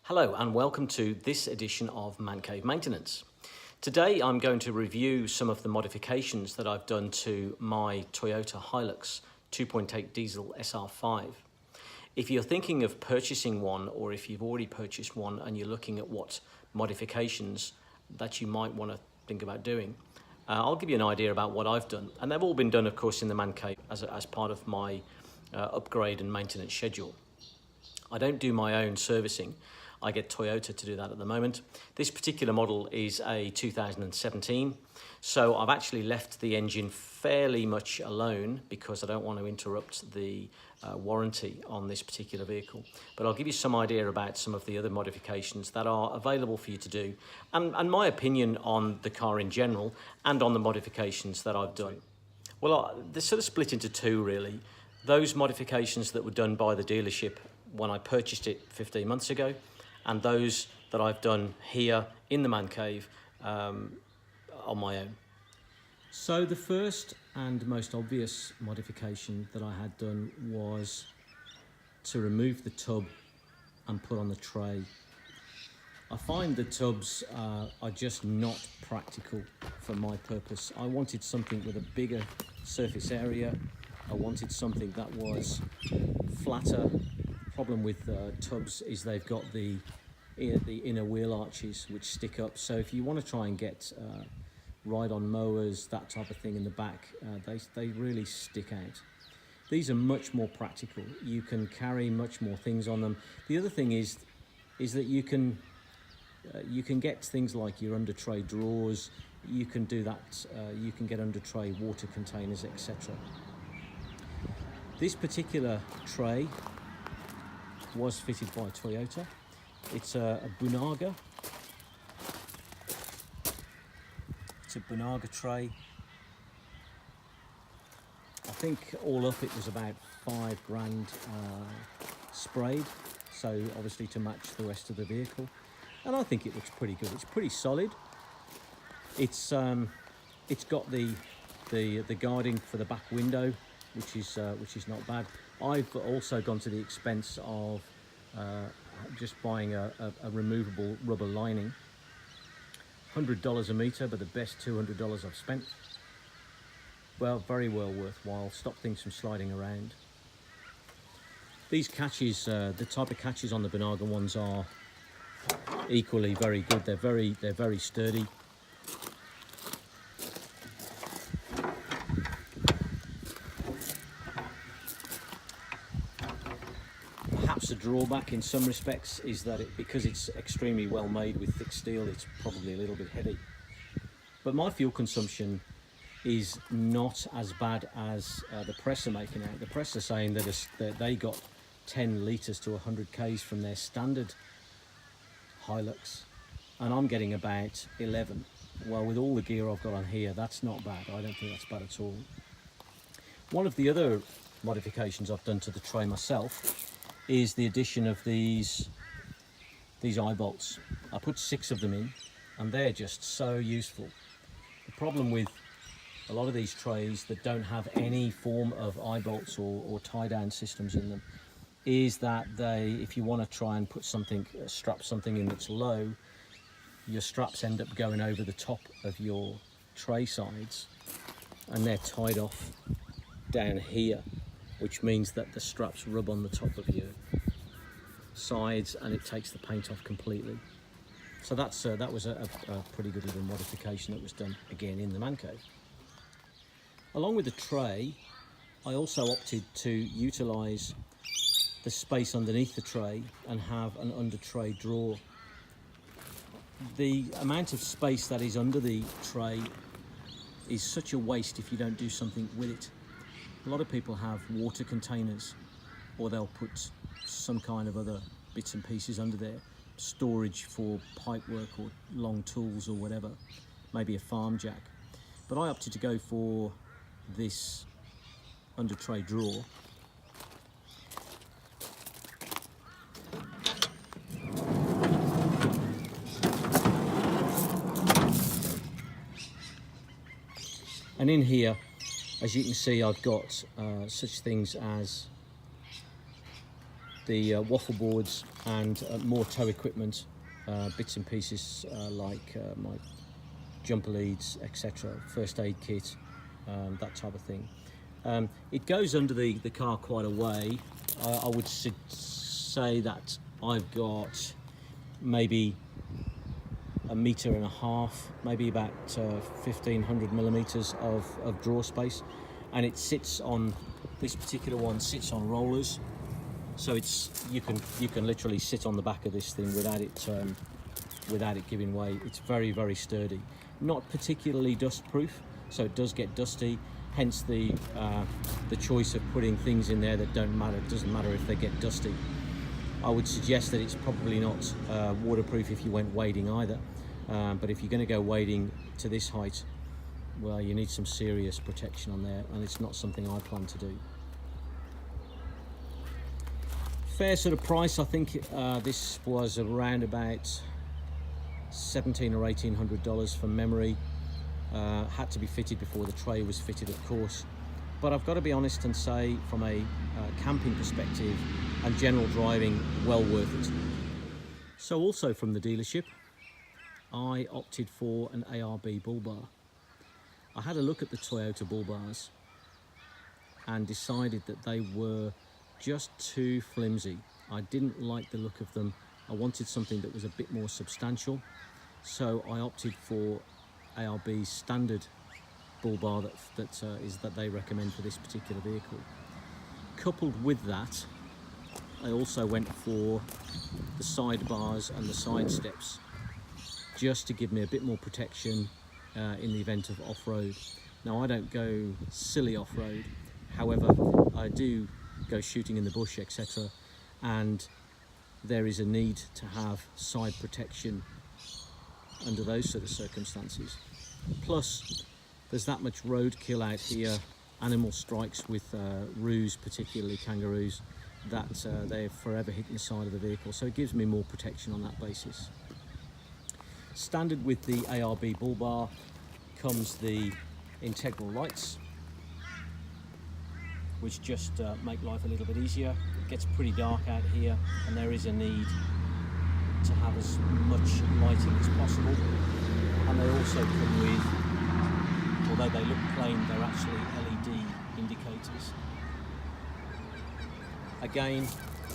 Hello and welcome to this edition of Man Cave Maintenance. Today I'm going to review some of the modifications that I've done to my Toyota Hilux 2.8 diesel SR5. If you're thinking of purchasing one, or if you've already purchased one and you're looking at what modifications that you might want to think about doing, I'll give you an idea about what I've done. And they've all been done, of course, in the Man Cave as part of my upgrade and maintenance schedule. I don't do my own servicing. I get Toyota to do that at the moment. This particular model is a 2017, so I've actually left the engine fairly much alone because I don't want to interrupt the warranty on this particular vehicle. But I'll give you some idea about some of the other modifications that are available for you to do, and my opinion on the car in general and on the modifications that I've done. Well, they're sort of split into two, really. Those modifications that were done by the dealership when I purchased it 15 months ago, and those that I've done here in the Man Cave on my own. So the first and most obvious modification that I had done was to remove the tub and put on the tray. I find the tubs are just not practical for my purpose. I wanted something with a bigger surface area. I wanted something that was flatter. Problem with tubs is they've got the inner wheel arches which stick up, so if you want to try and get ride-on mowers, that type of thing in the back, they really stick out. These are much more practical. You can carry much more things on them. The other thing is that you can get things like your under tray drawers. You can do that. You can get under tray water containers, etc. This particular tray was fitted by Toyota. It's a Bunaga. It's a Bunaga tray. I think all up it was about £5,000 sprayed, so obviously to match the rest of the vehicle. And I think it looks pretty good. It's pretty solid. It's got the guarding for the back window, which is not bad. I've also gone to the expense of just buying a removable rubber lining. $100 a metre, but the best $200 I've spent. Well, very well worthwhile. Stop things from sliding around. These catches, the type of catches on the Bunaga ones are equally very good. They're very sturdy. Perhaps a drawback in some respects is that because it's extremely well made with thick steel, it's probably a little bit heavy. But my fuel consumption is not as bad as the press are making out. The press are saying that they got 10 litres to 100 k's from their standard Hilux, and I'm getting about 11. Well, with all the gear I've got on here, that's not bad. I don't think that's bad at all. One of the other modifications I've done to the tray myself is the addition of these eye bolts. I put 6 of them in, and they're just so useful. The problem with a lot of these trays that don't have any form of eye bolts or tie down systems in them is that if you want to try and put strap something in that's low, your straps end up going over the top of your tray sides, and they're tied off down here, which means that the straps rub on the top of your sides and it takes the paint off completely. So that was a pretty good little modification that was done again in the Man Cave. Along with the tray, I also opted to utilise the space underneath the tray and have an under tray drawer. The amount of space that is under the tray is such a waste if you don't do something with it. A lot of people have water containers, or they'll put some kind of other bits and pieces under there, storage for pipe work or long tools or whatever, maybe a farm jack. But I opted to go for this under tray drawer. And in here, as you can see, I've got such things as the waffle boards and more tow equipment, bits and pieces like my jumper leads, etc., first aid kit, that type of thing. It goes under the car quite a way. I would say that I've got maybe 1.5 meters, maybe about 1500 millimeters of drawer space, and it sits on, this particular one sits on rollers, so it's you can literally sit on the back of this thing without it giving way. It's very, very sturdy, not particularly dust proof, so it does get dusty, hence the choice of putting things in there that don't matter. It doesn't matter if they get dusty. I would suggest that it's probably not waterproof if you went wading either, but if you're going to go wading to this height, well, you need some serious protection on there, and it's not something I plan to do. Fair sort of price, I think this was around about $1,700 or $1,800 from memory. Had to be fitted before the tray was fitted, of course, but I've got to be honest and say, from a camping perspective and general driving, well worth it. So also from the dealership, I opted for an ARB bull bar. I had a look at the Toyota bull bars and decided that they were just too flimsy. I didn't like the look of them. I wanted something that was a bit more substantial, so I opted for ARB's standard bull bar that they recommend for this particular vehicle. Coupled with that, I also went for the side bars and the side steps, just to give me a bit more protection in the event of off-road. Now, I don't go silly off-road, however, I do go shooting in the bush, etc., and there is a need to have side protection under those sort of circumstances. Plus, there's that much roadkill out here, animal strikes with roos, particularly kangaroos, that they're forever hitting the side of the vehicle, so it gives me more protection on that basis. Standard with the ARB bull bar comes the integral lights, which just make life a little bit easier. It gets pretty dark out here, and there is a need to have as much lighting as possible. And they also come with, although they look plain, they're actually LED indicators. Again,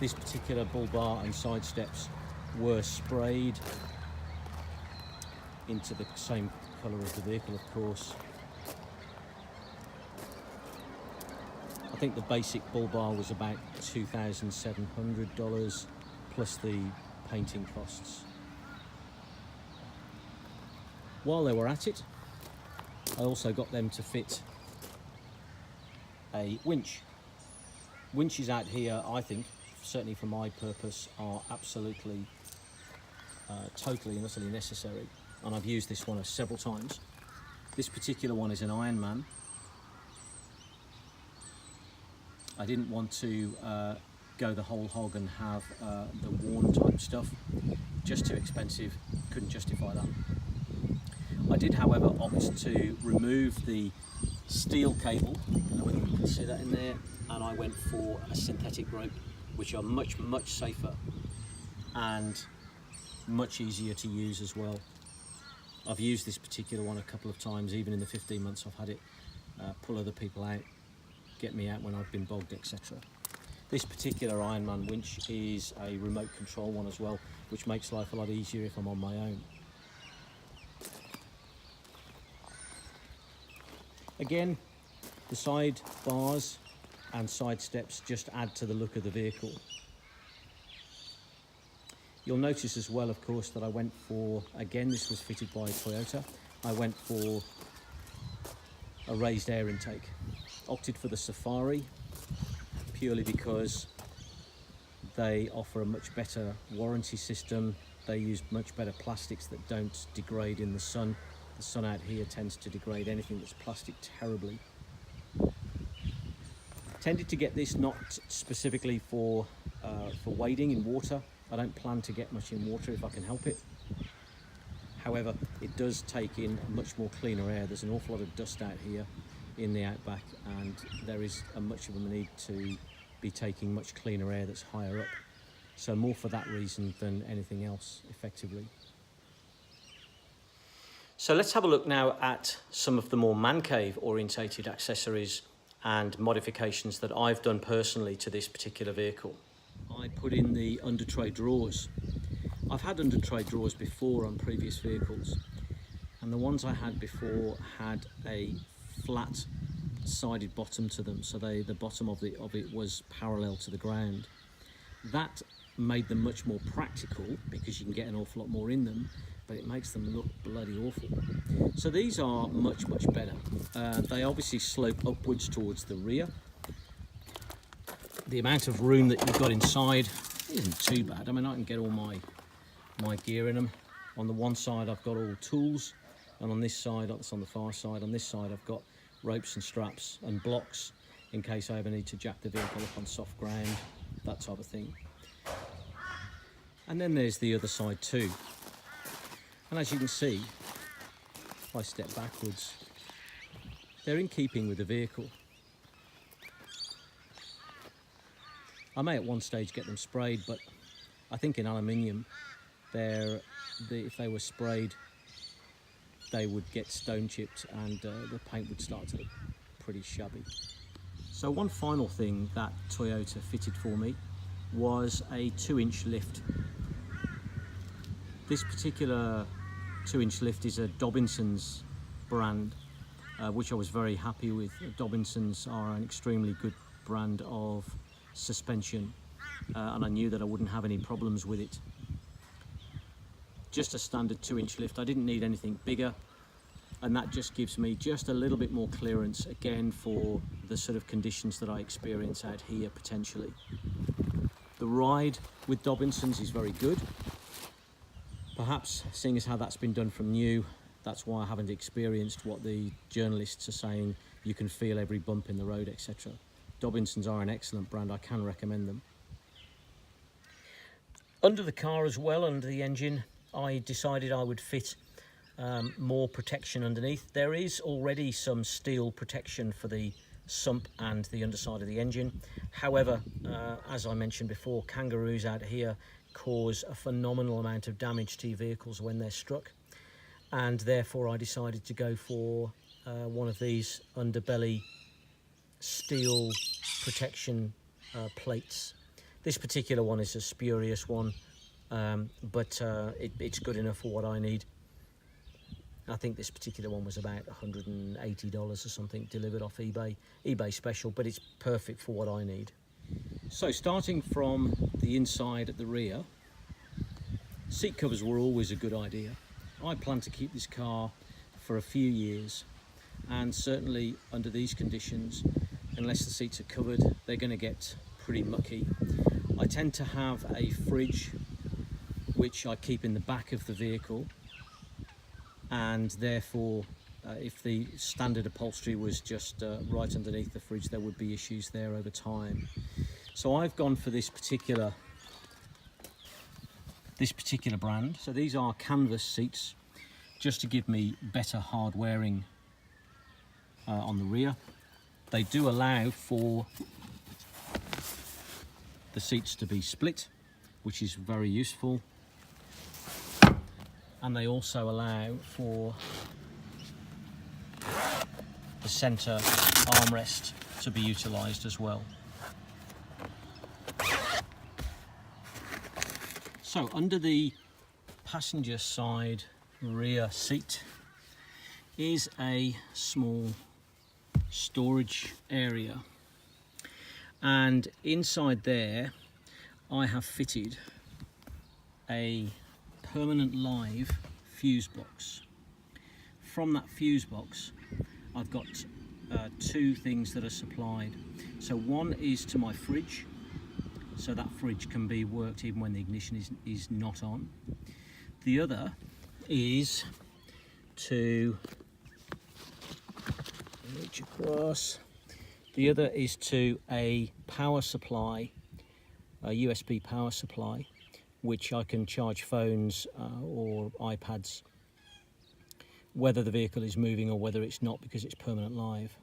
this particular bull bar and side steps were sprayed into the same colour as the vehicle, of course. I think the basic bull bar was about $2,700 plus the painting costs. While they were at it, I also got them to fit a winch. Winches out here, I think, certainly for my purpose, are absolutely totally and utterly necessary, and I've used this one several times. This particular one is an Ironman. I didn't want to go the whole hog and have the worn type stuff. Just too expensive, couldn't justify that. I did, however, opt to remove the steel cable, I don't know whether you can see that in there, and I went for a synthetic rope, which are much, much safer and much easier to use as well. I've used this particular one a couple of times, even in the 15 months I've had it, pull other people out, get me out when I've been bogged, etc. This particular Ironman winch is a remote control one as well, which makes life a lot easier if I'm on my own. Again, the side bars and side steps just add to the look of the vehicle. You'll notice as well, of course, that I went for, again, this was fitted by Toyota, I went for a raised air intake. Opted for the Safari purely because they offer a much better warranty system. They use much better plastics that don't degrade in the sun. The sun out here tends to degrade anything that's plastic terribly. Tended to get this not specifically for wading in water. I don't plan to get much in water if I can help it. However, it does take in a much more cleaner air. There's an awful lot of dust out here in the outback, and there is a much of a need to be taking much cleaner air that's higher up. So more for that reason than anything else, effectively. So let's have a look now at some of the more man cave orientated accessories and modifications that I've done personally to this particular vehicle. I put in the under tray drawers. I've had under tray drawers before on previous vehicles, and the ones I had before had a flat sided bottom to them, so the bottom of it was parallel to the ground. That made them much more practical because you can get an awful lot more in them, but it makes them look bloody awful. So these are much better. They obviously slope upwards towards the rear. The amount of room that you've got inside isn't too bad. I mean, I can get all my gear in them. On the one side I've got all tools, and on this side, that's on the far side, on this side I've got ropes and straps and blocks in case I ever need to jack the vehicle up on soft ground, that type of thing. And then there's the other side too. And as you can see, if I step backwards, they're in keeping with the vehicle. I may at one stage get them sprayed, but I think in aluminium, if they were sprayed, they would get stone chipped and the paint would start to look pretty shabby. So one final thing that Toyota fitted for me was a 2-inch lift. This particular 2-inch lift is a Dobinson's brand, which I was very happy with. Dobinson's are an extremely good brand of suspension, and I knew that I wouldn't have any problems with it. Just a standard 2-inch lift. I didn't need anything bigger, and that just gives me just a little bit more clearance, again, for the sort of conditions that I experience out here potentially. The ride with Dobinson's is very good. Perhaps, seeing as how that's been done from new, that's why I haven't experienced what the journalists are saying, you can feel every bump in the road, etc. Dobinson's are an excellent brand, I can recommend them. Under the car as well, under the engine, I decided I would fit more protection underneath. There is already some steel protection for the sump and the underside of the engine. However, as I mentioned before, kangaroos out here cause a phenomenal amount of damage to your vehicles when they're struck, and therefore I decided to go for one of these underbelly steel protection plates. This particular one is a spurious one, but it's good enough for what I need. I think this particular one was about $180 or something, delivered off eBay special, but it's perfect for what I need. So starting from the inside at the rear, seat covers were always a good idea. I plan to keep this car for a few years, and certainly under these conditions, unless the seats are covered, they're going to get pretty mucky. I tend to have a fridge which I keep in the back of the vehicle, and therefore if the standard upholstery was just right underneath the fridge, there would be issues there over time. So I've gone for this particular brand. So these are canvas seats, just to give me better hard wearing on the rear. They do allow for the seats to be split, which is very useful. And they also allow for the centre armrest to be utilised as well. So under the passenger side rear seat is a small storage area, and inside there I have fitted a permanent live fuse box. From that fuse box I've got two things that are supplied. So one is to my fridge, so that fridge can be worked even when the ignition is not on. The other is to reach across. The other is to a power supply, a USB power supply, which I can charge phones or iPads, whether the vehicle is moving or whether it's not, because it's permanent live.